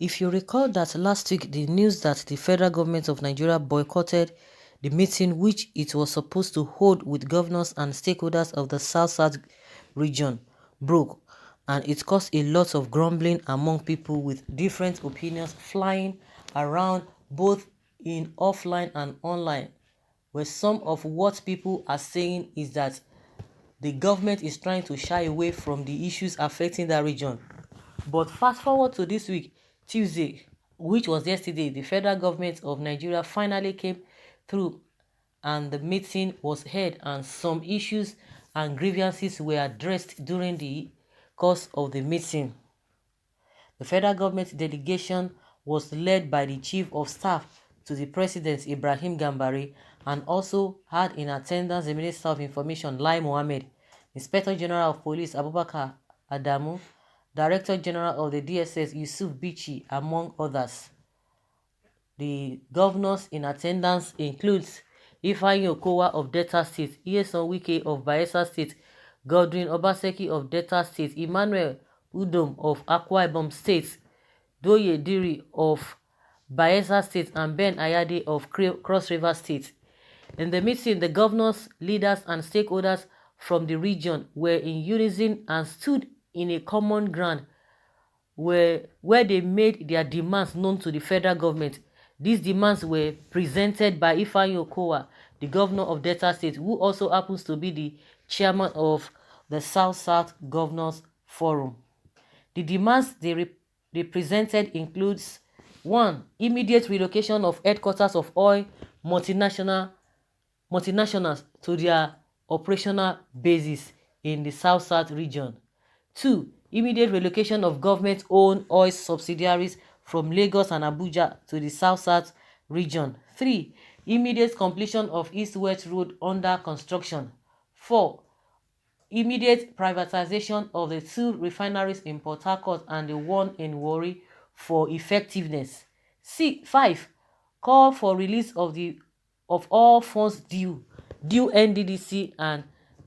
If you recall that last week, the news that the federal government of Nigeria boycotted the meeting which it was supposed to hold with governors and stakeholders of the South-South region broke, and it caused a lot of grumbling among people with different opinions flying around both in offline and online, where some of what people are saying is that the government is trying to shy away from the issues affecting that region. But fast forward to this week, Tuesday, which was yesterday, the federal government of Nigeria finally came through and the meeting was held and some issues and grievances were addressed during the course of the meeting. The federal government delegation was led by the Chief of Staff to the President Ibrahim Gambari and also had in attendance the Minister of Information Lai Mohammed, Inspector General of Police Abubakar Adamu, Director General of the DSS Yusuf Bichi, among others. The governors in attendance includes Ifeanyi Okowa of Delta State, Nyesom Wike of Bayelsa State, Godwin Obaseki of Delta State, Emmanuel Udom of Akwa Ibom State, Doye Diri of Bayelsa State, and Ben Ayade of Cross River State. In the meeting, the governors, leaders, and stakeholders from the region were in unison and stood in a common ground where they made their demands known to the federal government. These demands were presented by Ifeanyi Okowa, the governor of Delta State, who also happens to be the chairman of the South-South Governors Forum. The demands they presented includes 1. Immediate relocation of headquarters of oil multinationals to their operational bases in the South-South region. 2. Immediate relocation of government-owned oil subsidiaries from Lagos and Abuja to the South-South region. 3. Immediate completion of East-West Road under construction. 4. Immediate privatization of the 2 refineries in Port Harcourt and the one in Warri for effectiveness. 5. Call for release of all funds due NDDC, and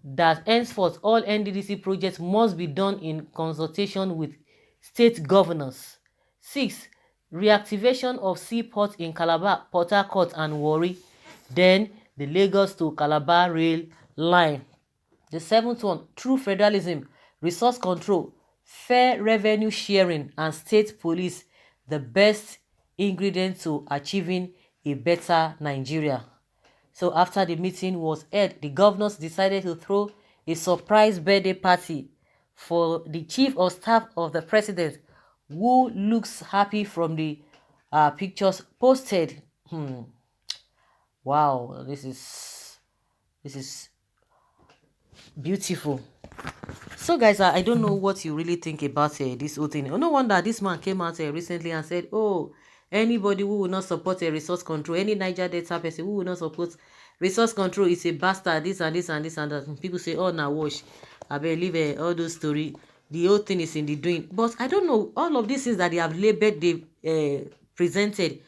that henceforth all NDDC projects must be done in consultation with state governors. 6. Reactivation of seaports in Calabar, Port Harcourt, and Warri. Then the Lagos to Calabar rail line. The 7th one, true federalism, resource control, fair revenue sharing, and state police, the best ingredient to achieving a better Nigeria. So after the meeting was held, the governors decided to throw a surprise birthday party for the Chief of Staff of the President, who looks happy from the pictures posted. Wow, this is beautiful. So guys, I don't know what you really think about this whole thing. No wonder this man came out recently and said, oh, anybody who will not support a resource control, any Niger Delta person who will not support resource control is a bastard, this and this and this and that. And people say, oh, now wash, I believe all those stories. The whole thing is in the doing. But I don't know, all of these things that they have labeled, they presented,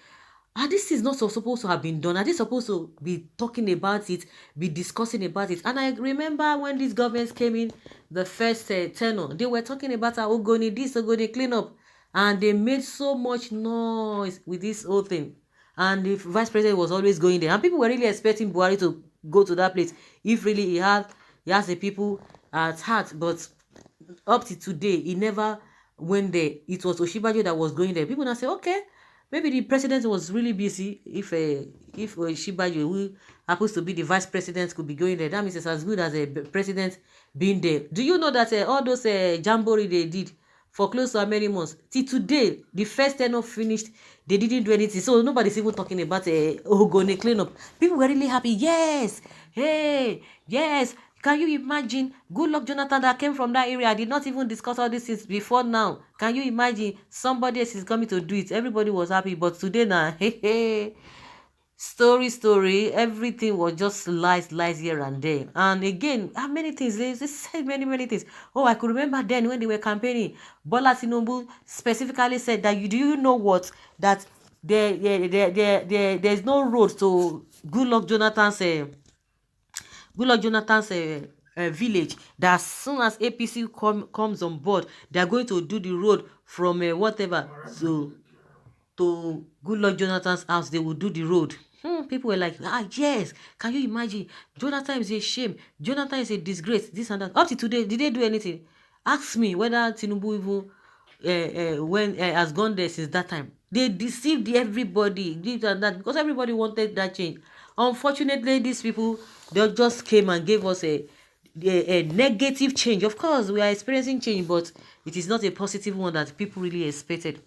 this is not supposed to have been done. Are they supposed to be talking about it, be discussing about it? And I remember when these governments came in, the first tenure, they were talking about Ogoni this, Ogoni clean up. And they made so much noise with this whole thing. And the vice president was always going there. And people were really expecting Buhari to go to that place if really he has the people at heart. But up to today, he never went there. It was Oshibajo that was going there. People now say, okay, maybe the president was really busy. If Oshibajo, who happens to be the vice president, could be going there, that means it's as good as a president being there. Do you know that all those Jambori they did for close to how many months? Till today, the first tenure finished, they didn't do anything. So nobody's even talking about Ogoni cleanup. People were really happy. Yes, hey, yes. Can you imagine? Good luck, Jonathan, that came from that area. I did not even discuss all these things before now. Can you imagine? Somebody else is coming to do it. Everybody was happy. But today now, hey, story, everything was just lies here and there. And again, how many things? They said many things. Oh, I could remember then when they were campaigning, Bola Tinubu specifically said that do you know what? That there's no road to Goodluck Jonathan's village, that as soon as APC comes on board, they are going to do the road from whatever. So to Goodluck Jonathan's house, they would do the road. People were like, yes, can you imagine? Jonathan is a shame. Jonathan is a disgrace. This and that. Up to today, did they do anything? Ask me whether Tinubu even has gone there since that time. They deceived everybody, this and that, because everybody wanted that change. Unfortunately, these people, they just came and gave us a negative change. Of course, we are experiencing change, but it is not a positive one that people really expected.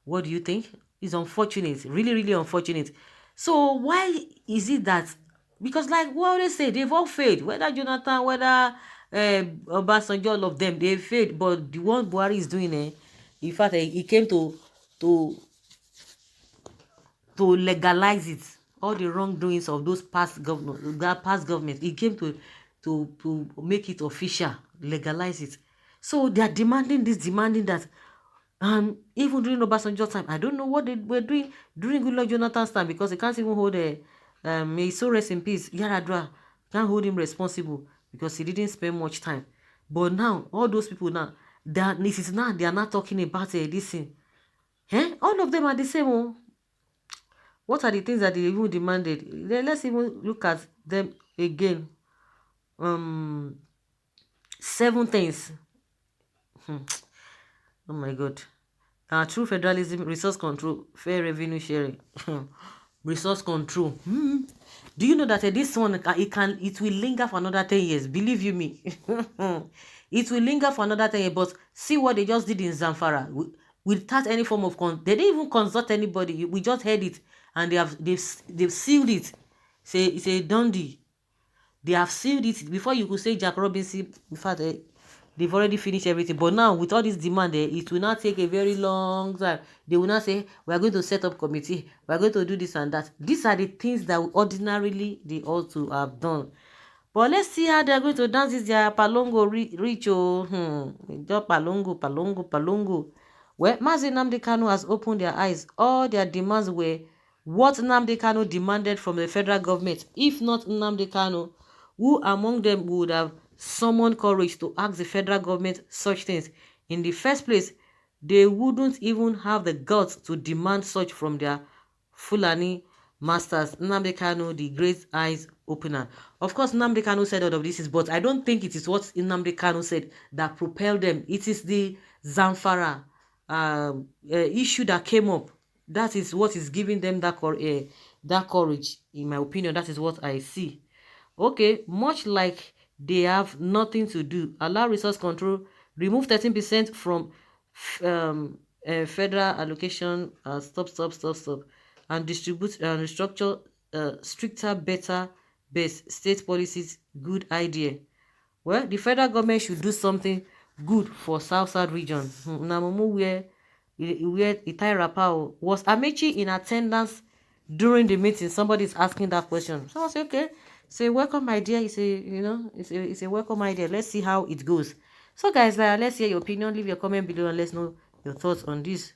What do you think? It's unfortunate, really, really unfortunate. So why is it that, because like we always say, they've all failed, whether Jonathan, whether Obasanjo, all of them, they failed. But the one Buhari is doing, in fact, he came to legalize it, all the wrongdoings of those past government, that past government. He came to make it official, legalize it. So they are demanding this, demanding that. Even during Obasanjo's time, I don't know what they were doing during Goodluck Jonathan's time, because they can't even hold may so rest in peace, Yaradua, can't hold him responsible because he didn't spend much time. But now, all those people now, they are not talking about this thing. All of them are the same. Oh. What are the things that they even demanded? Let's even look at them again. 7 things. Oh my God. True federalism, resource control, fair revenue sharing, resource control. Do you know that this one, it will linger for another 10 years? Believe you me. It will linger for another 10 years. But see what they just did in Zamfara. Without any form of they didn't even consult anybody. We just heard it, and they've sealed it. It's a done deal. They have sealed it before you could say Jack Robinson. In fact, they've already finished everything. But now, with all this demand, it will not take a very long time. They will not say, we are going to set up committee, we are going to do this and that. These are the things that ordinarily they ought to have done. But let's see how they're going to dance this their Palongo reach. Just Palongo. Well, Mazi Nnamdi Kanu has opened their eyes. All their demands were what Nnamdi Kanu demanded from the federal government. If not Nnamdi Kanu, who among them would have summoned courage to ask the federal government such things? In the first place, they wouldn't even have the guts to demand such from their Fulani masters. Nnamdi Kanu, the great eyes opener. Of course, Nnamdi Kanu said all of this, but I don't think it is what Nnamdi Kanu said that propelled them. It is the Zamfara issue that came up. That is what is giving them that courage. In my opinion, that is what I see. Okay, much like they have nothing to do, allow resource control, remove 13% from federal allocation, stop, and distribute and restructure stricter, better based state policies. Good idea. Well, the federal government should do something good for South region. Namumu where Itai Rapao was Amechi in attendance during the meeting. Somebody is asking that question. So I say, okay, say welcome idea. It's a welcome idea. Let's see how it goes. So guys, let's hear your opinion. Leave your comment below and let's know your thoughts on this.